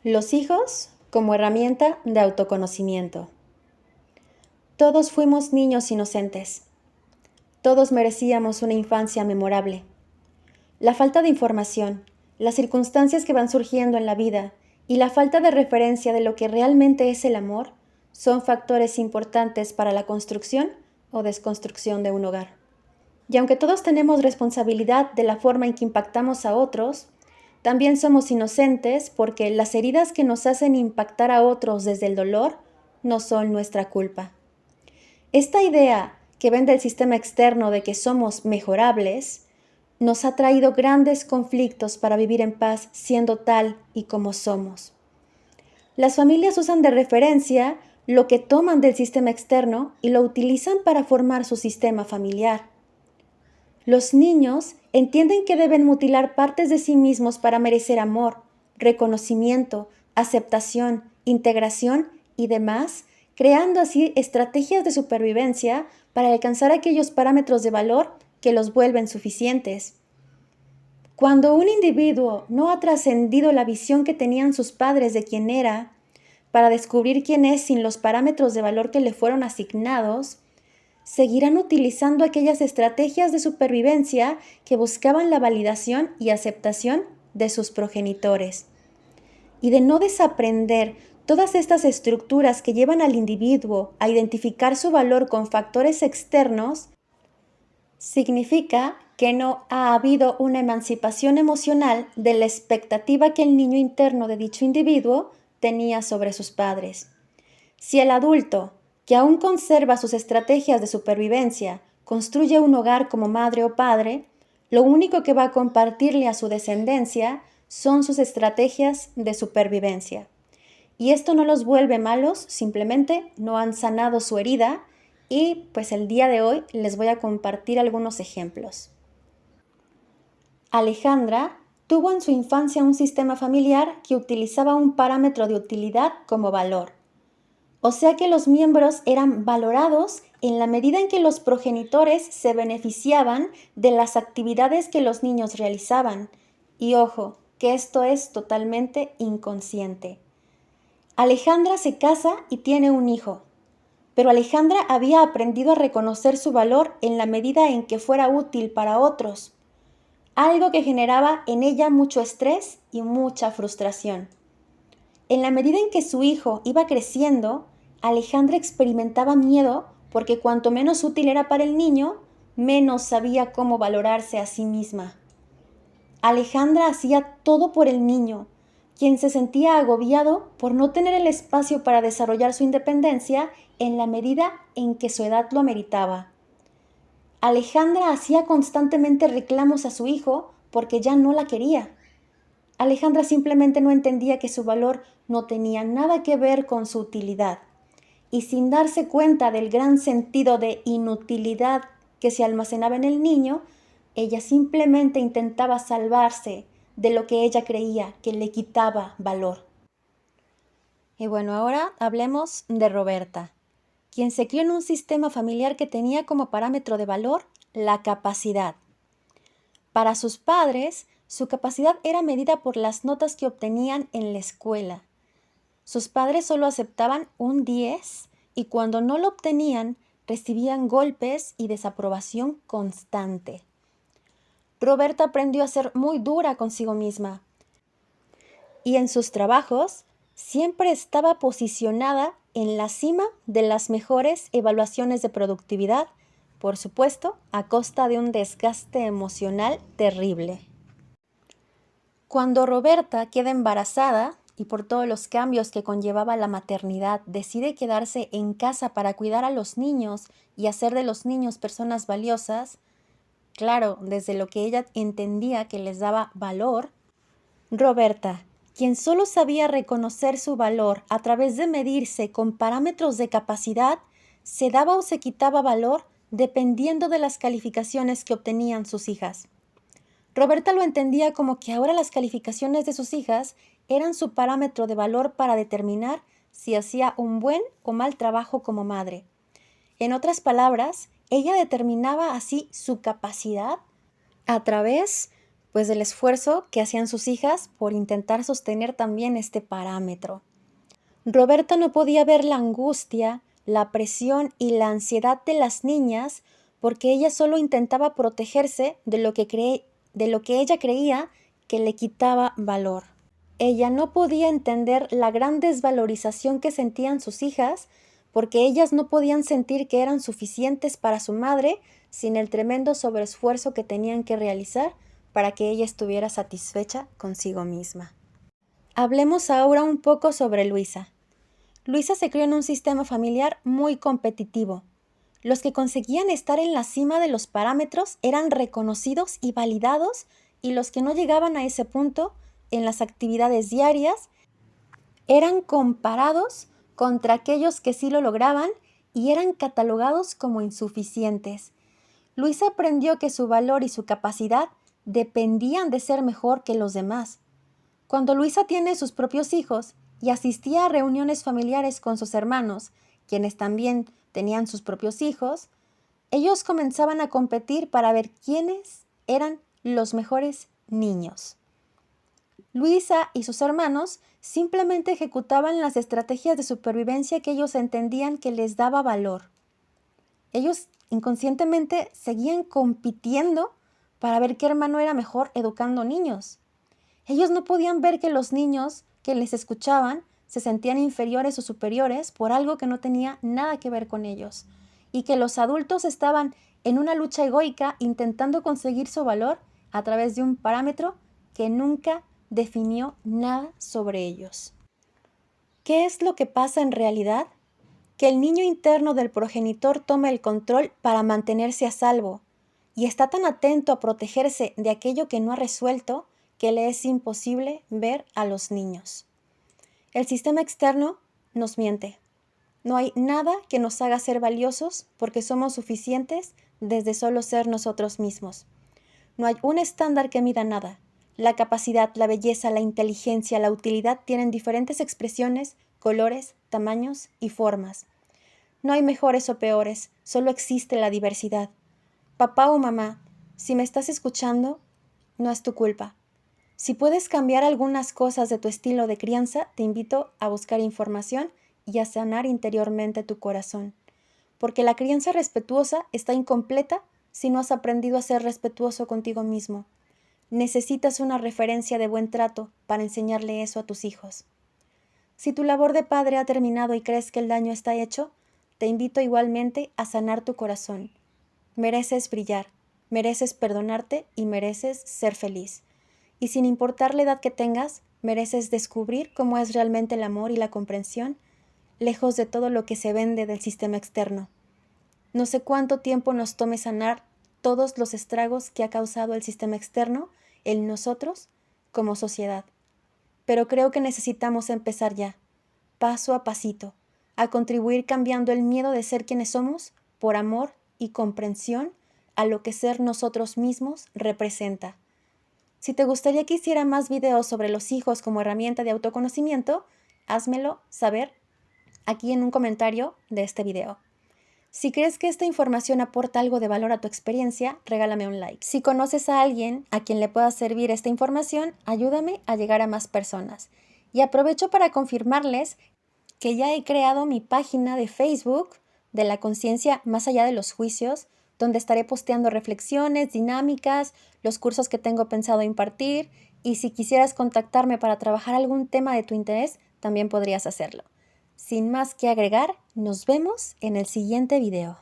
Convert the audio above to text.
Los hijos como herramienta de autoconocimiento. Todos fuimos niños inocentes. Todos merecíamos una infancia memorable. La falta de información, las circunstancias que van surgiendo en la vida y la falta de referencia de lo que realmente es el amor son factores importantes para la construcción o desconstrucción de un hogar. Y aunque todos tenemos responsabilidad de la forma en que impactamos a otros, también somos inocentes porque las heridas que nos hacen impactar a otros desde el dolor no son nuestra culpa. Esta idea que ven del sistema externo de que somos mejorables nos ha traído grandes conflictos para vivir en paz siendo tal y como somos. Las familias usan de referencia lo que toman del sistema externo y lo utilizan para formar su sistema familiar. Los niños entienden que deben mutilar partes de sí mismos para merecer amor, reconocimiento, aceptación, integración y demás, creando así estrategias de supervivencia para alcanzar aquellos parámetros de valor que los vuelven suficientes. Cuando un individuo no ha trascendido la visión que tenían sus padres de quién era, para descubrir quién es sin los parámetros de valor que le fueron asignados, seguirán utilizando aquellas estrategias de supervivencia que buscaban la validación y aceptación de sus progenitores. Y de no desaprender todas estas estructuras que llevan al individuo a identificar su valor con factores externos, significa que no ha habido una emancipación emocional de la expectativa que el niño interno de dicho individuo tenía sobre sus padres. Si el adulto, que aún conserva sus estrategias de supervivencia, construye un hogar como madre o padre, lo único que va a compartirle a su descendencia son sus estrategias de supervivencia. Y esto no los vuelve malos, simplemente no han sanado su herida y pues el día de hoy les voy a compartir algunos ejemplos. Alejandra tuvo en su infancia un sistema familiar que utilizaba un parámetro de utilidad como valor. O sea que los miembros eran valorados en la medida en que los progenitores se beneficiaban de las actividades que los niños realizaban. Y ojo, que esto es totalmente inconsciente. Alejandra se casa y tiene un hijo, pero Alejandra había aprendido a reconocer su valor en la medida en que fuera útil para otros, algo que generaba en ella mucho estrés y mucha frustración. En la medida en que su hijo iba creciendo, Alejandra experimentaba miedo porque cuanto menos útil era para el niño, menos sabía cómo valorarse a sí misma. Alejandra hacía todo por el niño, quien se sentía agobiado por no tener el espacio para desarrollar su independencia en la medida en que su edad lo ameritaba. Alejandra hacía constantemente reclamos a su hijo porque ya no la quería. Alejandra simplemente no entendía que su valor no tenía nada que ver con su utilidad. Y sin darse cuenta del gran sentido de inutilidad que se almacenaba en el niño, ella simplemente intentaba salvarse de lo que ella creía que le quitaba valor. Y bueno, ahora hablemos de Roberta, quien se crió en un sistema familiar que tenía como parámetro de valor la capacidad. Para sus padres, su capacidad era medida por las notas que obtenían en la escuela. Sus padres solo aceptaban un 10 y cuando no lo obtenían, recibían golpes y desaprobación constante. Roberta aprendió a ser muy dura consigo misma y en sus trabajos siempre estaba posicionada en la cima de las mejores evaluaciones de productividad, por supuesto, a costa de un desgaste emocional terrible. Cuando Roberta queda embarazada y por todos los cambios que conllevaba la maternidad, decide quedarse en casa para cuidar a los niños y hacer de los niños personas valiosas, claro, desde lo que ella entendía que les daba valor, Roberta, quien solo sabía reconocer su valor a través de medirse con parámetros de capacidad, se daba o se quitaba valor dependiendo de las calificaciones que obtenían sus hijas. Roberta lo entendía como que ahora las calificaciones de sus hijas eran su parámetro de valor para determinar si hacía un buen o mal trabajo como madre. En otras palabras, ella determinaba así su capacidad a través pues del esfuerzo que hacían sus hijas por intentar sostener también este parámetro. Roberta no podía ver la angustia, la presión y la ansiedad de las niñas porque ella solo intentaba protegerse de lo que ella creía que le quitaba valor. Ella no podía entender la gran desvalorización que sentían sus hijas porque ellas no podían sentir que eran suficientes para su madre sin el tremendo sobreesfuerzo que tenían que realizar para que ella estuviera satisfecha consigo misma. Hablemos ahora un poco sobre Luisa. Luisa se crió en un sistema familiar muy competitivo. Los que conseguían estar en la cima de los parámetros eran reconocidos y validados, y los que no llegaban a ese punto en las actividades diarias eran comparados contra aquellos que sí lo lograban y eran catalogados como insuficientes. Luisa aprendió que su valor y su capacidad dependían de ser mejor que los demás. Cuando Luisa tiene sus propios hijos y asistía a reuniones familiares con sus hermanos, quienes también tenían sus propios hijos, ellos comenzaban a competir para ver quiénes eran los mejores niños. Luisa y sus hermanos simplemente ejecutaban las estrategias de supervivencia que ellos entendían que les daba valor. Ellos inconscientemente seguían compitiendo para ver qué hermano era mejor educando niños. Ellos no podían ver que los niños que les escuchaban se sentían inferiores o superiores por algo que no tenía nada que ver con ellos, y que los adultos estaban en una lucha egoica intentando conseguir su valor a través de un parámetro que nunca definió nada sobre ellos. ¿Qué es lo que pasa en realidad? Que el niño interno del progenitor toma el control para mantenerse a salvo y está tan atento a protegerse de aquello que no ha resuelto que le es imposible ver a los niños. El sistema externo nos miente. No hay nada que nos haga ser valiosos porque somos suficientes desde solo ser nosotros mismos. No hay un estándar que mida nada. La capacidad, la belleza, la inteligencia, la utilidad tienen diferentes expresiones, colores, tamaños y formas. No hay mejores o peores, solo existe la diversidad. Papá o mamá, si me estás escuchando, no es tu culpa. Si puedes cambiar algunas cosas de tu estilo de crianza, te invito a buscar información y a sanar interiormente tu corazón. Porque la crianza respetuosa está incompleta si no has aprendido a ser respetuoso contigo mismo. Necesitas una referencia de buen trato para enseñarle eso a tus hijos. Si tu labor de padre ha terminado y crees que el daño está hecho, te invito igualmente a sanar tu corazón. Mereces brillar, mereces perdonarte y mereces ser feliz. Y sin importar la edad que tengas, mereces descubrir cómo es realmente el amor y la comprensión, lejos de todo lo que se vende del sistema externo. No sé cuánto tiempo nos tome sanar todos los estragos que ha causado el sistema externo en nosotros como sociedad. Pero creo que necesitamos empezar ya, paso a pasito, a contribuir cambiando el miedo de ser quienes somos por amor y comprensión a lo que ser nosotros mismos representa. Si te gustaría que hiciera más videos sobre los hijos como herramienta de autoconocimiento, házmelo saber aquí en un comentario de este video. Si crees que esta información aporta algo de valor a tu experiencia, regálame un like. Si conoces a alguien a quien le pueda servir esta información, ayúdame a llegar a más personas. Y aprovecho para confirmarles que ya he creado mi página de Facebook de la conciencia más allá de los juicios, donde estaré posteando reflexiones, dinámicas, los cursos que tengo pensado impartir, y si quisieras contactarme para trabajar algún tema de tu interés, también podrías hacerlo. Sin más que agregar, nos vemos en el siguiente video.